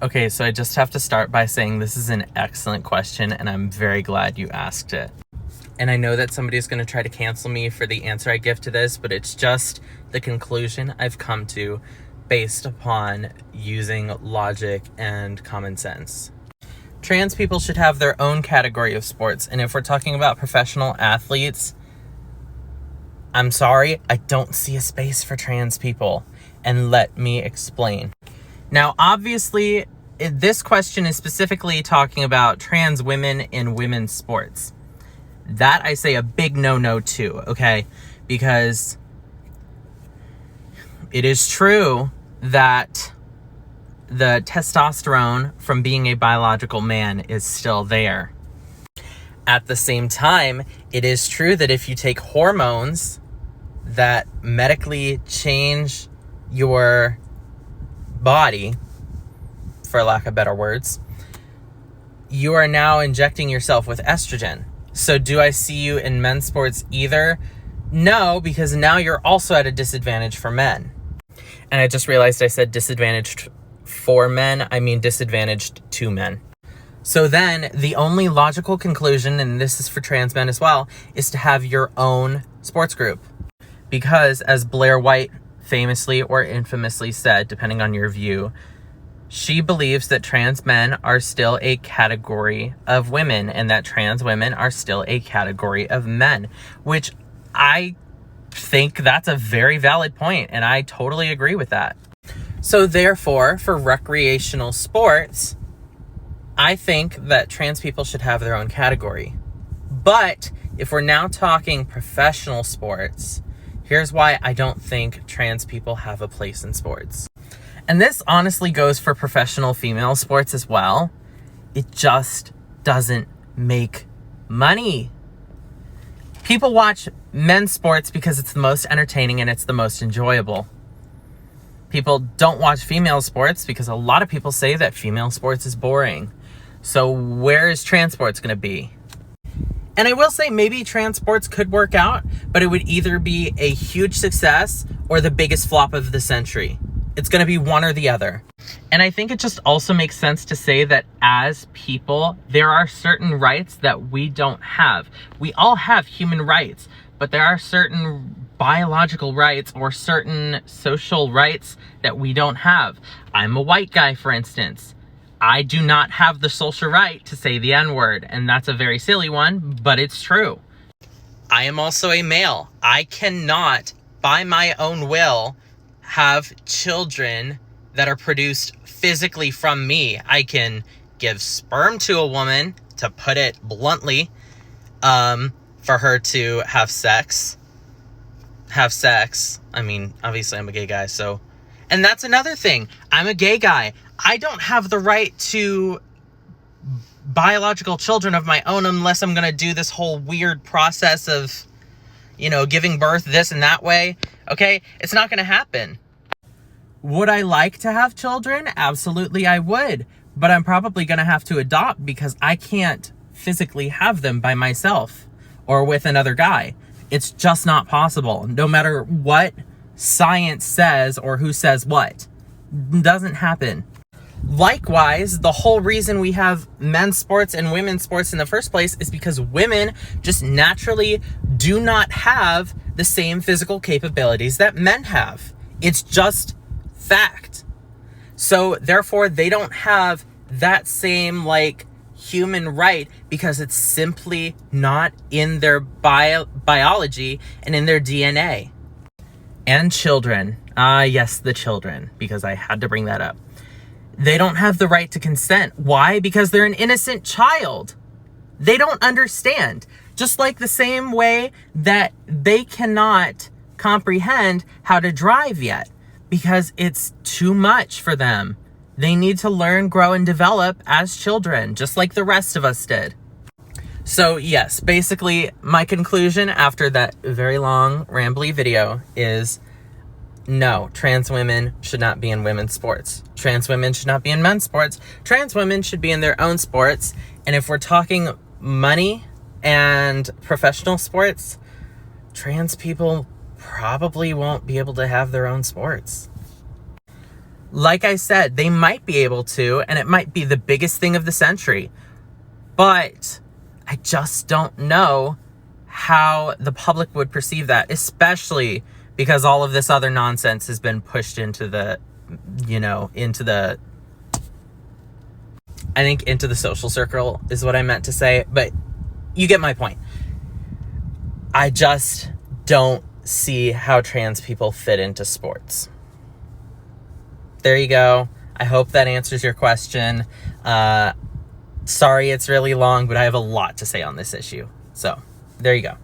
Okay, so I just have to start by saying this is an excellent question, and I'm very glad you asked it. And I know that somebody's going to try to cancel me for the answer I give to this, but it's just the conclusion I've come to based upon using logic and common sense. Trans people should have their own category of sports, and if we're talking about professional athletes, I'm sorry, I don't see a space for trans people, and let me explain. Now, obviously, this question is specifically talking about trans women in women's sports. That I say a big no-no to, okay? Because it is true that the testosterone from being a biological man is still there. At the same time, it is true that if you take hormones that medically change your body, for lack of better words, you are now injecting yourself with estrogen. So do I see you in men's sports either? No, because now you're also at a disadvantage for men. And I just realized I said disadvantaged for men. I mean disadvantaged to men. So then the only logical conclusion, and this is for trans men as well, is to have your own sports group. Because as Blair White famously or infamously said, depending on your view, she believes that trans men are still a category of women and that trans women are still a category of men, which I think that's a very valid point, and I totally agree with that. So therefore, for recreational sports, I think that trans people should have their own category. But if we're now talking professional sports, here's why I don't think trans people have a place in sports. And this honestly goes for professional female sports as well. It just doesn't make money. People watch men's sports because it's the most entertaining and it's the most enjoyable. People don't watch female sports because a lot of people say that female sports is boring. So where is trans sports going to be? And I will say maybe trans sports could work out, but it would either be a huge success or the biggest flop of the century. It's going to be one or the other. And I think it just also makes sense to say that as people, there are certain rights that we don't have. We all have human rights, but there are certain biological rights or certain social rights that we don't have. I'm a white guy, for instance. I do not have the social right to say the N-word, and that's a very silly one, but it's true. I am also a male. I cannot, by my own will, have children that are produced physically from me. I can give sperm to a woman, to put it bluntly, for her to have sex. I mean, obviously I'm a gay guy, so... And that's another thing. I'm a gay guy. I don't have the right to biological children of my own unless I'm going to do this whole weird process of, giving birth this and that way. Okay? It's not going to happen. Would I like to have children? Absolutely I would. But I'm probably going to have to adopt because I can't physically have them by myself or with another guy. It's just not possible. No matter what science says or who says what. It doesn't happen. Likewise, the whole reason we have men's sports and women's sports in the first place is because women just naturally do not have the same physical capabilities that men have. It's just fact. So therefore, they don't have that same human right because it's simply not in their biology and in their DNA. And children. Yes, the children, because I had to bring that up. They don't have the right to consent. Why? Because they're an innocent child. They don't understand. Just like the same way that they cannot comprehend how to drive yet because it's too much for them. They need to learn, grow, and develop as children, just like the rest of us did. So yes, basically my conclusion after that very long, rambly video is no, trans women should not be in women's sports. Trans women should not be in men's sports. Trans women should be in their own sports. And if we're talking money and professional sports, trans people probably won't be able to have their own sports. Like I said, they might be able to, and it might be the biggest thing of the century. But I just don't know how the public would perceive that, especially because all of this other nonsense has been pushed into the, I think into the social circle is what I meant to say, but you get my point. I just don't see how trans people fit into sports. There you go. I hope that answers your question. Sorry it's really long, but I have a lot to say on this issue. So, there you go.